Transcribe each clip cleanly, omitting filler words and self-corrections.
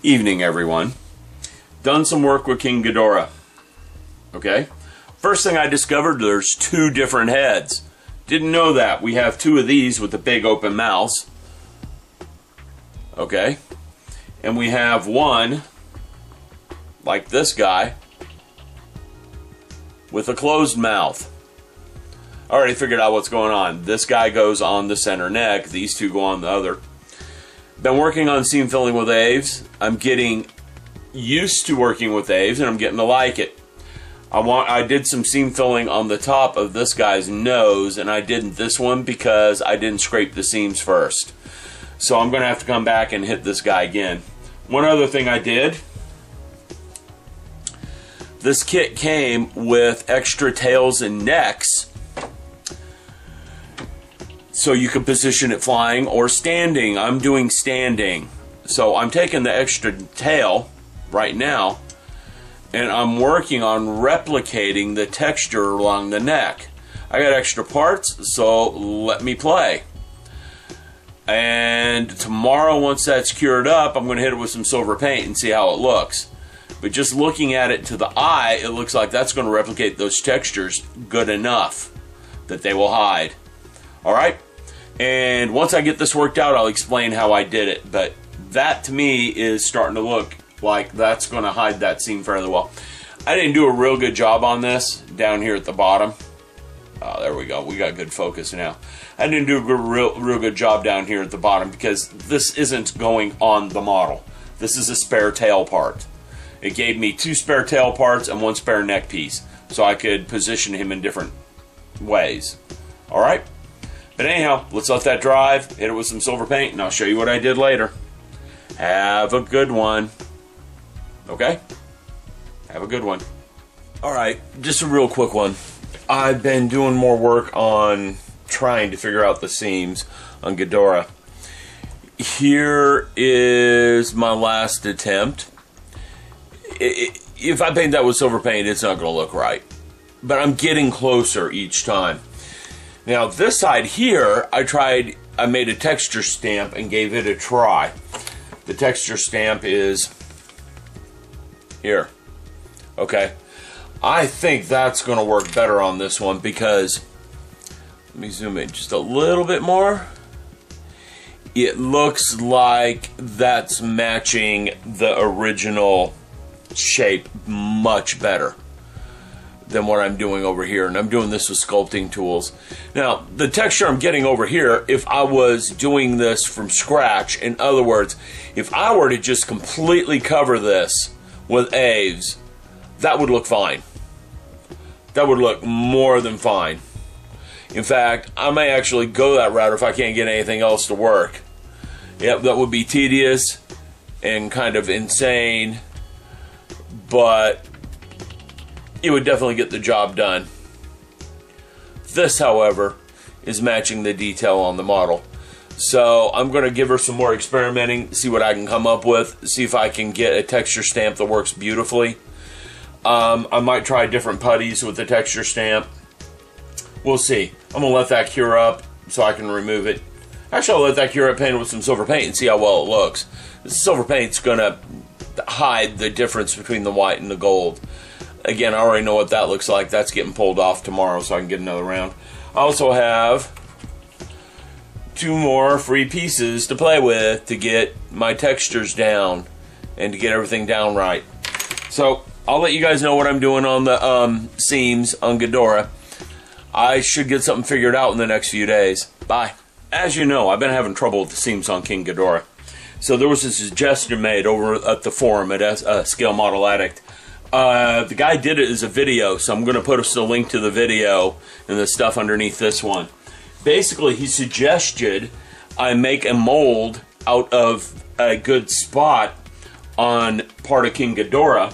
Evening, everyone. Done some work with King Gidrah. Okay? First thing I discovered, there's two different heads. Didn't know that. We have two of these with the big open mouths. Okay? And we have one, like this guy, with a closed mouth. I already figured out what's going on. This guy goes on the center neck. These two go on the other. Been working on seam filling with Aves. I'm getting used to working with Aves, and I'm getting to like it. I did some seam filling on the top of this guy's nose, and I didn't this one because I didn't scrape the seams first. So I'm going to have to come back and hit this guy again. One other thing I did, this kit came with extra tails and necks, so you can position it flying or standing. I'm doing standing. So I'm taking the extra tail right now, and I'm working on replicating the texture along the neck. I got extra parts, so let me play. And tomorrow, once that's cured up, I'm going to hit it with some silver paint and see how it looks. But just looking at it to the eye, it looks like that's going to replicate those textures good enough that they will hide. Alright? And once I get this worked out, I'll explain how I did it. But that, to me, is starting to look like that's going to hide that seam fairly well. I didn't do a real good job on this down here at the bottom. Oh, there we go. We got good focus now. I didn't do a real good job down here at the bottom because this isn't going on the model. This is a spare tail part. It gave me two spare tail parts and one spare neck piece, so I could position him in different ways. Alright? But anyhow, let's let that drive, hit it with some silver paint, and I'll show you what I did later. Have a good one. Okay? Have a good one. Alright, just a real quick one. I've been doing more work on trying to figure out the seams on Gidrah. Here is my last attempt. If I paint that with silver paint, it's not going to look right. But I'm getting closer each time. Now this side here, I made a texture stamp and gave it a try. The texture stamp is here. Okay. I think that's going to work better on this one because, let me zoom in just a little bit more. It looks like that's matching the original shape much better than what I'm doing over here, and I'm doing this with sculpting tools. Now, the texture I'm getting over here, if I was doing this from scratch, in other words, if I were to just completely cover this with Aves, that would look fine. That would look more than fine. In fact, I may actually go that route if I can't get anything else to work. Yep, that would be tedious and kind of insane, but it would definitely get the job done. This, however, is matching the detail on the model. So I'm going to give her some more experimenting, see what I can come up with, see if I can get a texture stamp that works beautifully. I might try different putties with the texture stamp. We'll see. I'm going to let that cure up so I can remove it. Actually, I'll let that cure up, paint it with some silver paint, and see how well it looks. The silver paint's going to hide the difference between the white and the gold. Again, I already know what that looks like. That's getting pulled off tomorrow so I can get another round. I also have two more free pieces to play with to get my textures down and to get everything down right. So I'll let you guys know what I'm doing on the seams on Gidrah. I should get something figured out in the next few days. Bye. As you know, I've been having trouble with the seams on King Gidrah. So there was a suggestion made over at the forum at Scale Model Addict. The guy did it as a video, so I'm going to put a link to the video and the stuff underneath this one. Basically, he suggested I make a mold out of a good spot on part of King Gidrah,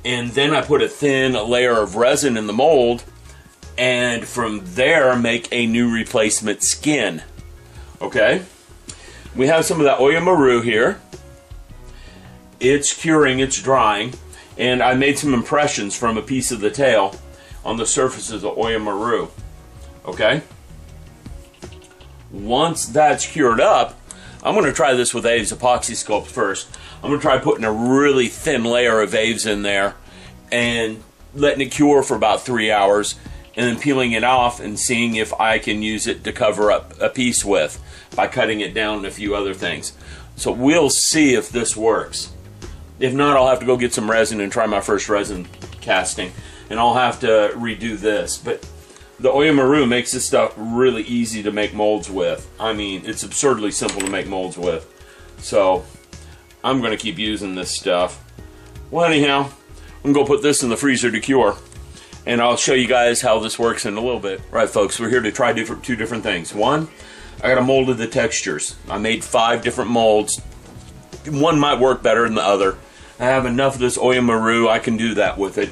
and then I put a thin layer of resin in the mold, and from there make a new replacement skin. Okay? We have some of that Oya Maru here. It's curing, it's drying. And I made some impressions from a piece of the tail on the surfaces of Oya Maru. Okay? Once that's cured up, I'm going to try this with Aves epoxy sculpt first. I'm going to try putting a really thin layer of Aves in there and letting it cure for about 3 hours, and then peeling it off and seeing if I can use it to cover up a piece with by cutting it down and a few other things. So we'll see if this works. If not, I'll have to go get some resin and try my first resin casting, and I'll have to redo this. But the Oyamaru makes this stuff really easy to make molds with. I mean, it's absurdly simple to make molds with. So I'm going to keep using this stuff. Well, anyhow, I'm going to go put this in the freezer to cure, and I'll show you guys how this works in a little bit. Right, folks, we're here to try two different things. One, I got to mold the textures. I made 5 different molds. One might work better than the other. I have enough of this Oyamaru, I can do that with it.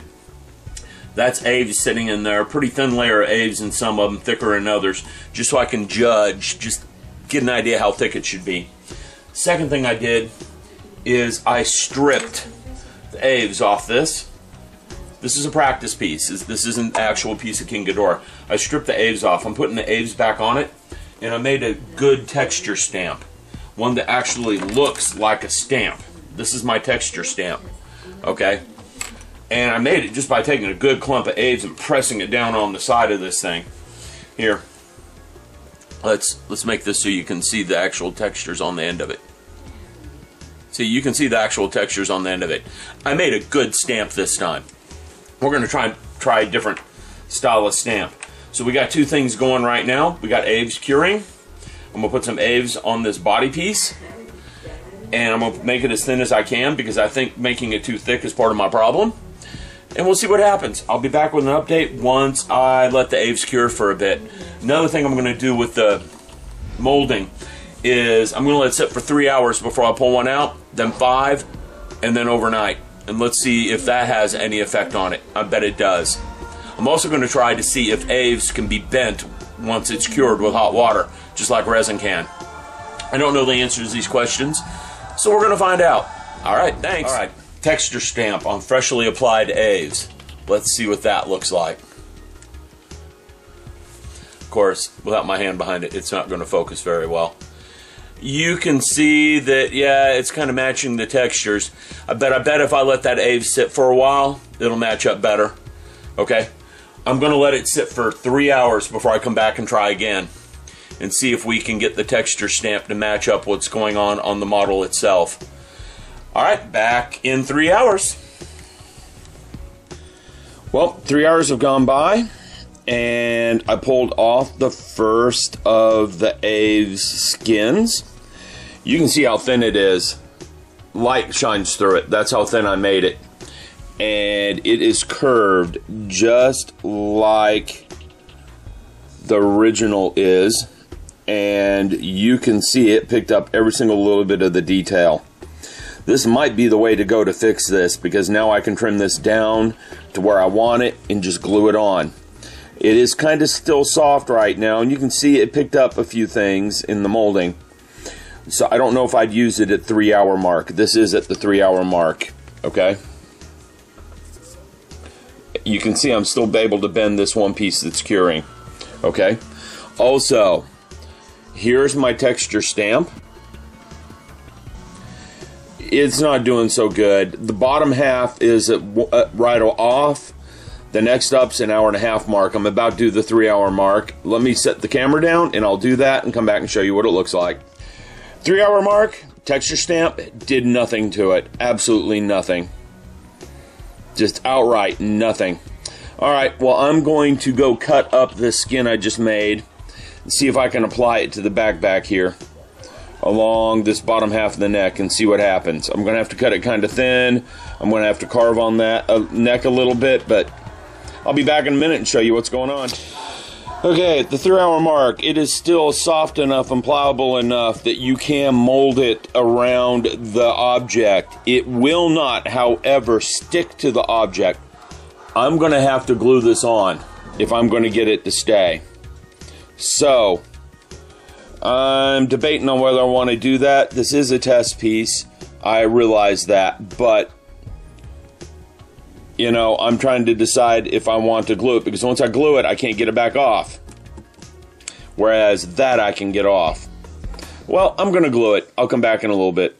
That's Aves sitting in there, pretty thin layer of Aves in some of them, thicker in others, just so I can judge, just get an idea how thick it should be. Second thing I did is I stripped the Aves off this. This is a practice piece. This isn't an actual piece of King Gidrah. I stripped the Aves off. I'm putting the Aves back on it, and I made a good texture stamp. One that actually looks like a stamp. This is my texture stamp. Okay? And I made it just by taking a good clump of Aves and pressing it down on the side of this thing. Here. Let's make this so you can see the actual textures on the end of it. See, you can see the actual textures on the end of it. I made a good stamp this time. We're going to try a different style of stamp. So we got 2 things going right now. We got Aves curing. I'm going to put some Aves on this body piece. And I'm going to make it as thin as I can, because I think making it too thick is part of my problem. And we'll see what happens. I'll be back with an update once I let the Aves cure for a bit. Another thing I'm going to do with the molding is I'm going to let it sit for 3 hours before I pull one out, then 5, and then overnight. And let's see if that has any effect on it. I bet it does. I'm also going to try to see if Aves can be bent once it's cured with hot water, just like resin can. I don't know the answers to these questions, so we're going to find out. Alright, thanks. Alright, texture stamp on freshly applied Aves. Let's see what that looks like. Of course, without my hand behind it, it's not going to focus very well. You can see that, yeah, it's kind of matching the textures. I bet if I let that Aves sit for a while, it'll match up better. Okay? I'm going to let it sit for 3 hours before I come back and try again, and see if we can get the texture stamp to match up what's going on the model itself. Alright, back in 3 hours. Well, 3 hours have gone by, and I pulled off the first of the Aves skins. You can see how thin it is. Light shines through it. That's how thin I made it. And it is curved just like the original is. And you can see it picked up every single little bit of the detail. This might be the way to go to fix this, because now I can trim this down to where I want it and just glue it on. It is kind of still soft right now, and you can see it picked up a few things in the molding. So I don't know if I'd use it at 3 hour mark. This is at the 3 hour mark, okay? You can see I'm still able to bend this one piece that's curing, okay? Also, here's my texture stamp. It's not doing so good. The bottom half is right off. The next up's an 1.5 hour mark. I'm about to do the 3 hour mark. Let me set the camera down and I'll do that and come back and show you what it looks like. 3 hour mark, texture stamp, did nothing to it. Absolutely nothing. Just outright nothing. Alright, well, I'm going to go cut up this skin I just made and see if I can apply it to the back here along this bottom half of the neck and see what happens. I'm going to have to cut it kind of thin. I'm going to have to carve on that neck a little bit, but I'll be back in a minute and show you what's going on. Okay, at the 3 hour mark, it is still soft enough and pliable enough that you can mold it around the object. It will not, however, stick to the object. I'm going to have to glue this on if I'm going to get it to stay. So, I'm debating on whether I want to do that. This is a test piece. I realize that, but you know, I'm trying to decide if I want to glue it, because once I glue it, I can't get it back off. Whereas that I can get off. Well, I'm going to glue it. I'll come back in a little bit.